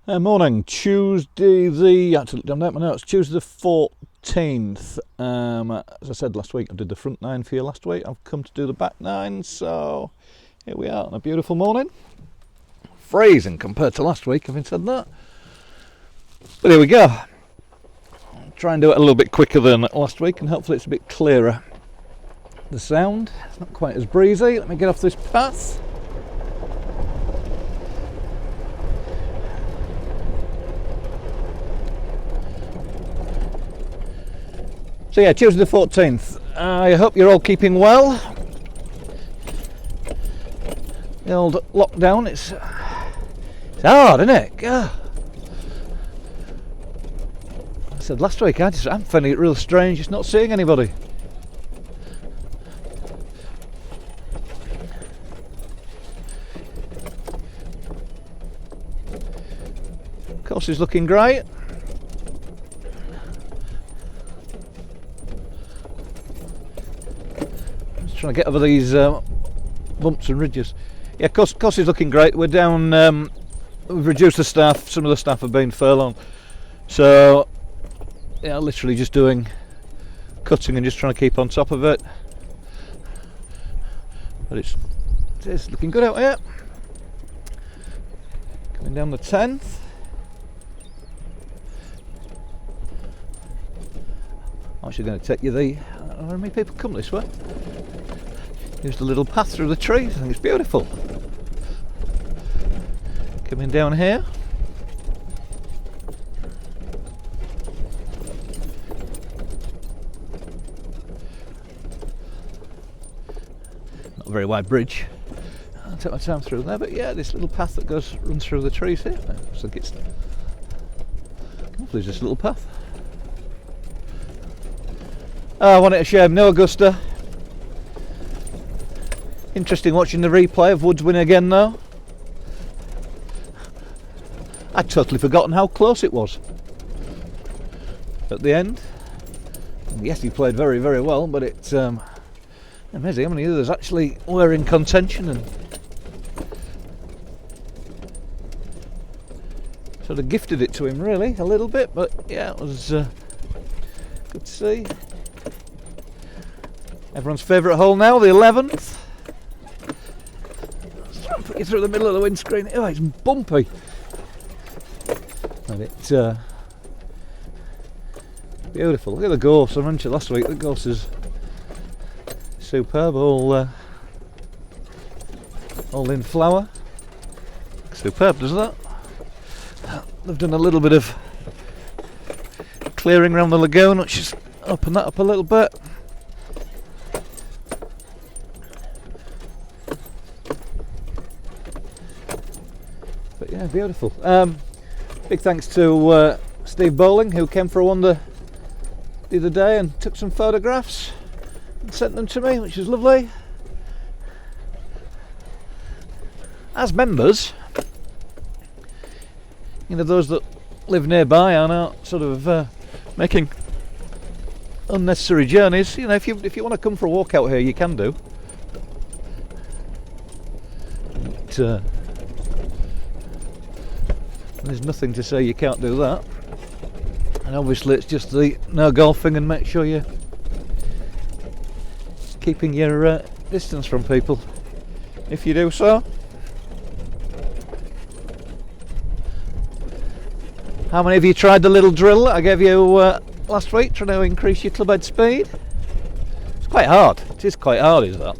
Morning, Tuesday the, I had to look down there, my notes, Tuesday the 14th. As I said last week, I did the front nine for you last week. I've come to do the back nine, so here we are on a beautiful morning. Freezing compared to last week, having said that. But here we go. I'll try and do it a little bit quicker than last week, and hopefully it's a bit clearer. The sound, it's not quite as breezy. Let me get off this path. So yeah, Tuesday the 14th. I hope you're all keeping well. The old lockdown, it's hard, isn't it? God. I said last week, I'm finding it real strange just not seeing anybody. Course is looking great. Trying to get over these bumps and ridges. Yeah, course is looking great. We're down, we've reduced the staff. Some of the staff have been furloughed, so yeah, literally just doing cutting and just trying to keep on top of it. But it's looking good out here. Coming down the 10th. I'm actually going to take you how many people come this way? Here's the little path through the trees. I think it's beautiful. Coming down here. Not a very wide bridge. I'll take my time through there, but yeah, this little path that runs through the trees here. Looks like it's. Hopefully, there's this little path. Oh, wasn't it a shame? No Augusta. Interesting watching the replay of Woods win again though. I'd totally forgotten how close it was at the end. And yes, he played very, very well, but it's amazing how many others actually were in contention and sort of gifted it to him really a little bit, but yeah, it was good to see. Everyone's favourite hole now, the 11th. Put you through the middle of the windscreen. Oh, it's bumpy. And it's beautiful. Look at the gorse. I mentioned last week the gorse is superb. All in flower. Superb, doesn't that? They've done a little bit of clearing around the lagoon, which is opened that up a little bit. But yeah, beautiful. Big thanks to Steve Bowling, who came for a wander the other day and took some photographs and sent them to me, which is lovely. As members, you know, those that live nearby are not sort of making unnecessary journeys. You know, if you want to come for a walk out here, you can do. But, there's nothing to say you can't do that. And obviously it's just the no golfing and make sure you're keeping your distance from people if you do so. How many of you tried the little drill I gave you last week, trying to increase your club head speed? It's quite hard. It is quite hard, is that?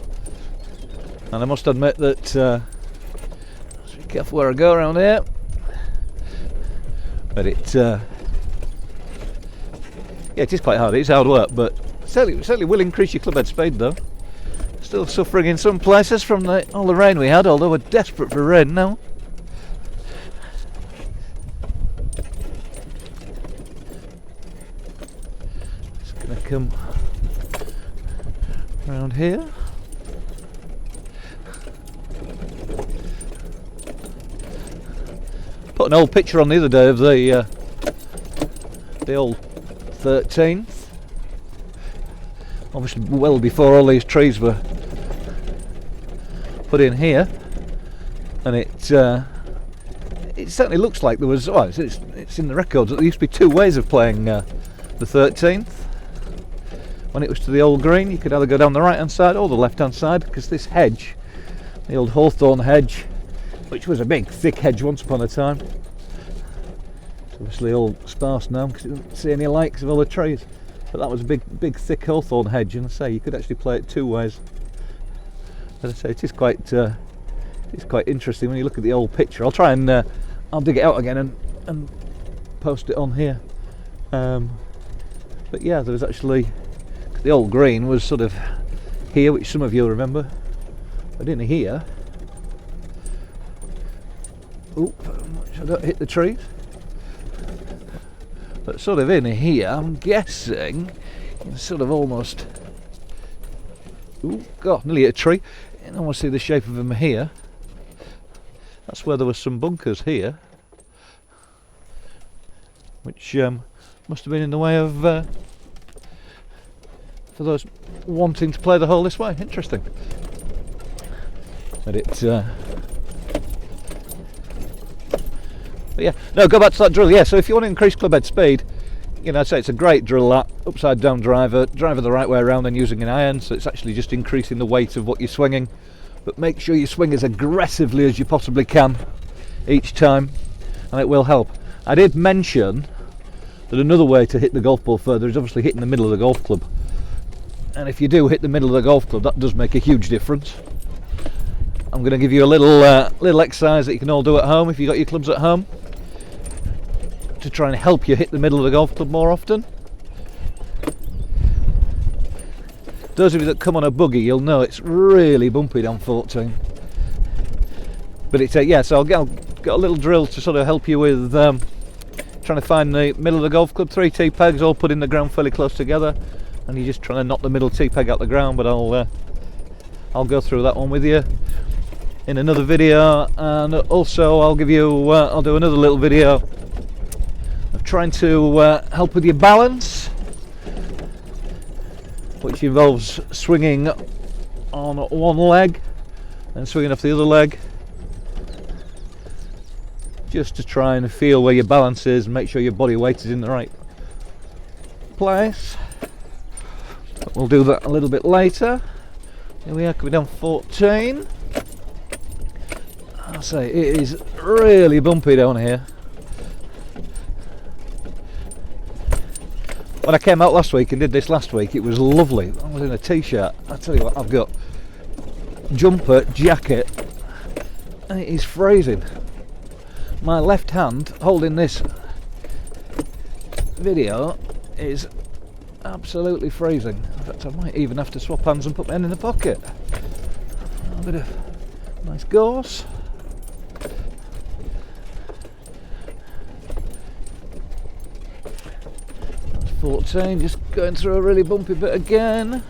And I must admit that let's be careful where I go around here. But yeah, it is quite hard. It's hard work, but certainly will increase your club head speed though. Still suffering in some places from all the rain we had, although we're desperate for rain now. Just gonna come around here. Put an old picture on the other day of the old 13th. Obviously well before all these trees were put in here. And it it certainly looks like there was. Well, it's in the records that there used to be two ways of playing the 13th. When it was to the old green, you could either go down the right hand side or the left hand side, because this hedge, the old hawthorn hedge, which was a big thick hedge once upon a time, it's obviously all sparse now because you don't see any likes of all the trees, but that was a big thick hawthorn hedge, and I say you could actually play it two ways. As I say, it is quite interesting when you look at the old picture. I'll try and I'll dig it out again and post it on here. But yeah, there was actually, the old green was sort of here, which some of you'll remember, but in here, oop, I don't hit the trees, but sort of in here, I'm guessing, you can sort of almost, ooh, God, nearly hit a tree. You can almost see the shape of them here. That's where there were some bunkers here, which must have been in the way of for those wanting to play the hole this way. Interesting. But but yeah, no, go back to that drill. Yeah, so if you want to increase club head speed, you know, I'd say it's a great drill, that upside down driver the right way around and using an iron, so it's actually just increasing the weight of what you're swinging. But make sure you swing as aggressively as you possibly can each time, and it will help. I did mention that another way to hit the golf ball further is obviously hitting the middle of the golf club, and if you do hit the middle of the golf club, that does make a huge difference. I'm going to give you a little exercise that you can all do at home if you've got your clubs at home, to try and help you hit the middle of the golf club more often. Those of you that come on a buggy, you'll know it's really bumpy down 14. But it's yeah, so I've got a little drill to sort of help you with trying to find the middle of the golf club. 3 tee pegs all put in the ground fairly close together, and you're just trying to knock the middle tee peg out the ground. But I'll go through that one with you in another video, and also I'll give you I'll do another little video of trying to help with your balance, which involves swinging on one leg and swinging off the other leg, just to try and feel where your balance is and make sure your body weight is in the right place. But we'll do that a little bit later. Here we are, coming down 14. I'll say it is really bumpy down here. When I came out last week and did this last week, it was lovely. I was in a t-shirt. I tell you what, I've got jumper, jacket, and it is freezing. My left hand holding this video is absolutely freezing. In fact, I might even have to swap hands and put my hand in the pocket. A bit of nice gauze. 14, just going through a really bumpy bit again.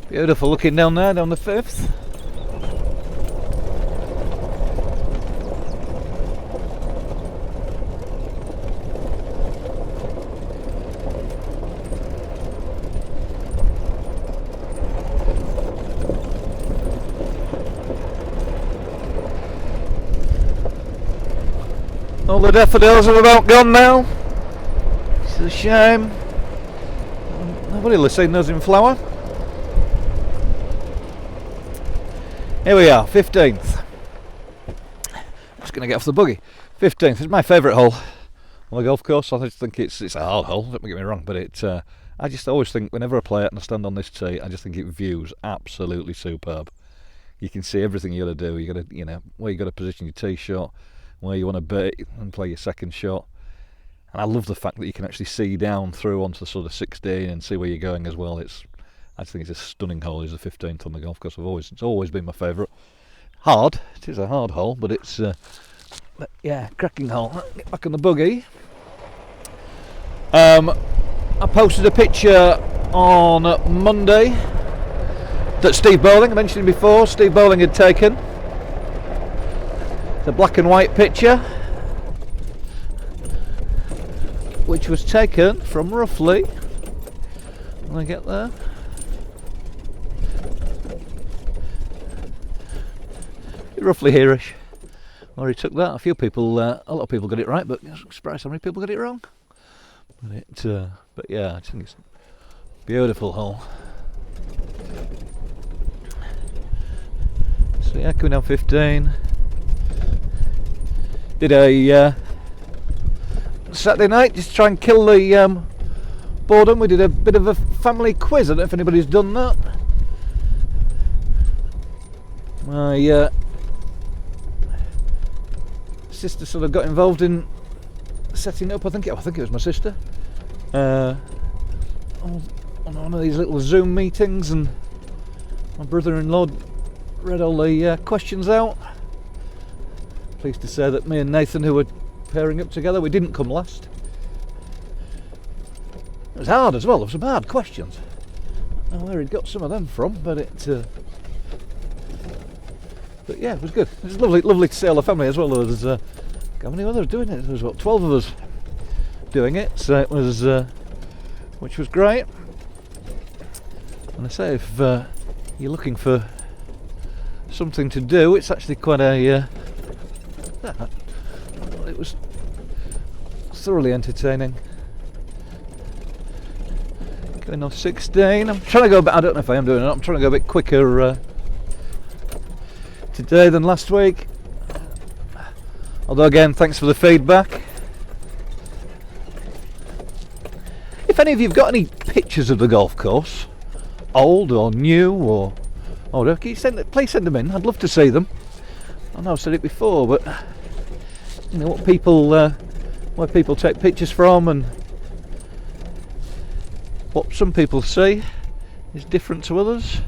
Beautiful looking down there, down the 5th. All the daffodils are about gone now. It's a shame. Nobody will have seen those in flower. Here we are, 15th. Just going to get off the buggy. 15th is my favourite hole on the golf course. I just think it's a hard hole, don't get me wrong, but I just always think whenever I play it and I stand on this tee, I just think it views absolutely superb. You can see everything you got to do. You got to, where you got to position your tee shot, where you want to bait and play your second shot. And I love the fact that you can actually see down through onto the sort of 16 and see where you're going as well. I just think it's a stunning hole. It's the 15th on the golf course. It's always been my favourite. Hard, it is a hard hole, but it's yeah, cracking hole. Get back on the buggy. I posted a picture on Monday that Steve Bowling, I mentioned before, Steve Bowling had taken. It's a black and white picture which was taken from roughly, when I get there, roughly here-ish, where he took that. A lot of people got it right, but I'm surprised how many people got it wrong. But yeah, I think it's a beautiful hole. So yeah, coming down 15. Did a Saturday night just to try and kill the boredom. We did a bit of a family quiz. I don't know if anybody's done that. My sister sort of got involved in setting up. I think it was my sister. On one of these little Zoom meetings, and my brother-in-law read all the questions out. Pleased to say that me and Nathan, who were pairing up together, we didn't come last. It was hard as well. There were some hard questions. I don't know where he'd got some of them from, but yeah, it was good. It was lovely to see all the family as well. There was how many others doing it? There was 12 of us doing it, so it was, which was great. And I say, if you're looking for something to do, it's actually quite a. It was thoroughly entertaining. Going on 16. I'm trying to go. I don't know if I am doing it. I'm trying to go a bit quicker today than last week. Although again, thanks for the feedback. If any of you've got any pictures of the golf course, old or new or older, please send them in. I'd love to see them. I know I've said it before, but you know what people, where people take pictures from, and what some people see is different to others.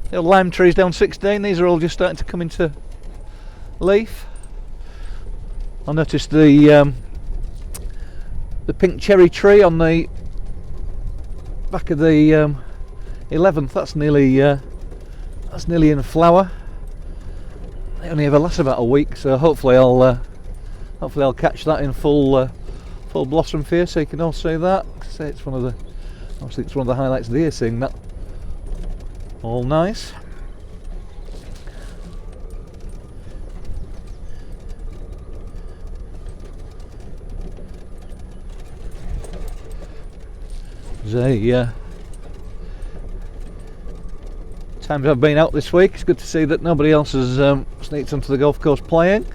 The old lime trees down 16, these are all just starting to come into leaf. I noticed the pink cherry tree on the back of the 11th. That's nearly in flower. They only ever last about a week, so hopefully I'll catch that in full blossom for you, so you can all see that. Say it's one of the highlights of the year, seeing that. All nice. Times I've been out this week, it's good to see that nobody else has sneaked onto the golf course playing.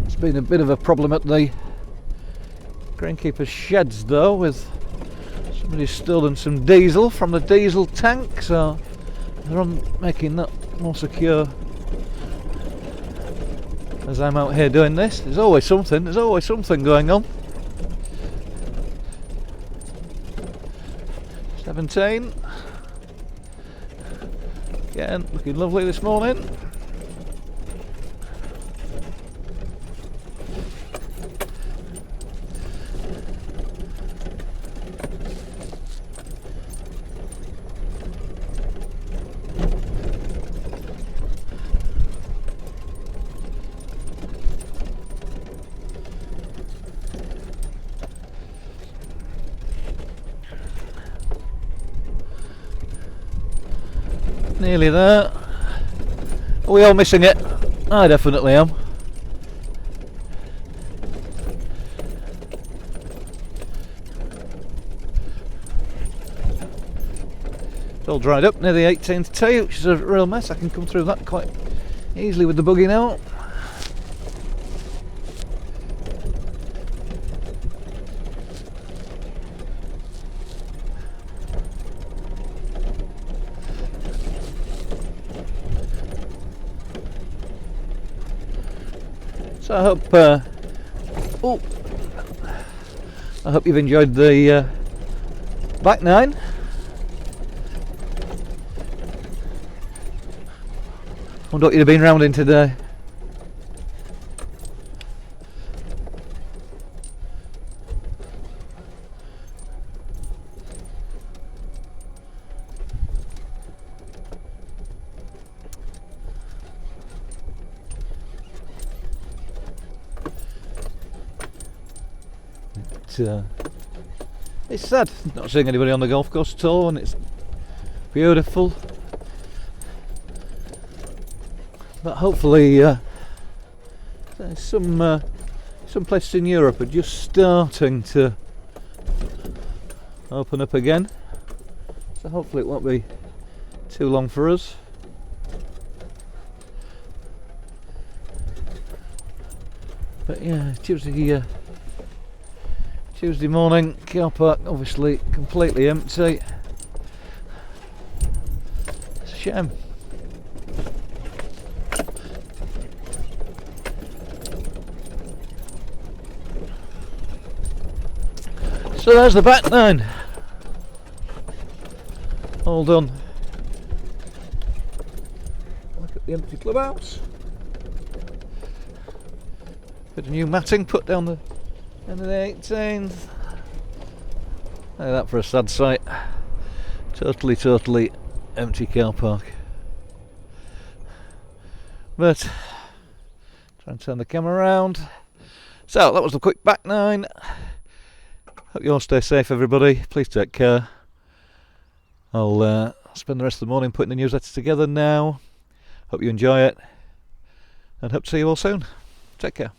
It's been a bit of a problem at the greenkeeper's sheds though, with somebody's stolen some diesel from the diesel tank, so they're on making that more secure as I'm out here doing this. There's always something going on. 17. Again, looking lovely this morning. Nearly there. Are we all missing it? I definitely am. It's all dried up near the 18th tee, which is a real mess. I can come through that quite easily with the buggy now. So I hope you've enjoyed the back nine. Wonder what you'd have been round in today. it's sad not seeing anybody on the golf course at all, and it's beautiful. But hopefully, some places in Europe are just starting to open up again. So hopefully it won't be too long for us. But yeah, Tuesday morning, car park obviously completely empty. It's a shame. So there's the back nine. All done. Look at the empty clubhouse. Bit of new matting put down the end of the 18th. Look at that for a sad sight. Totally empty car park. But try and turn the camera around. So that was the quick back nine. Hope you all stay safe, everybody. Please take care. I'll spend the rest of the morning putting the newsletter together now. Hope you enjoy it, and hope to see you all soon. Take care.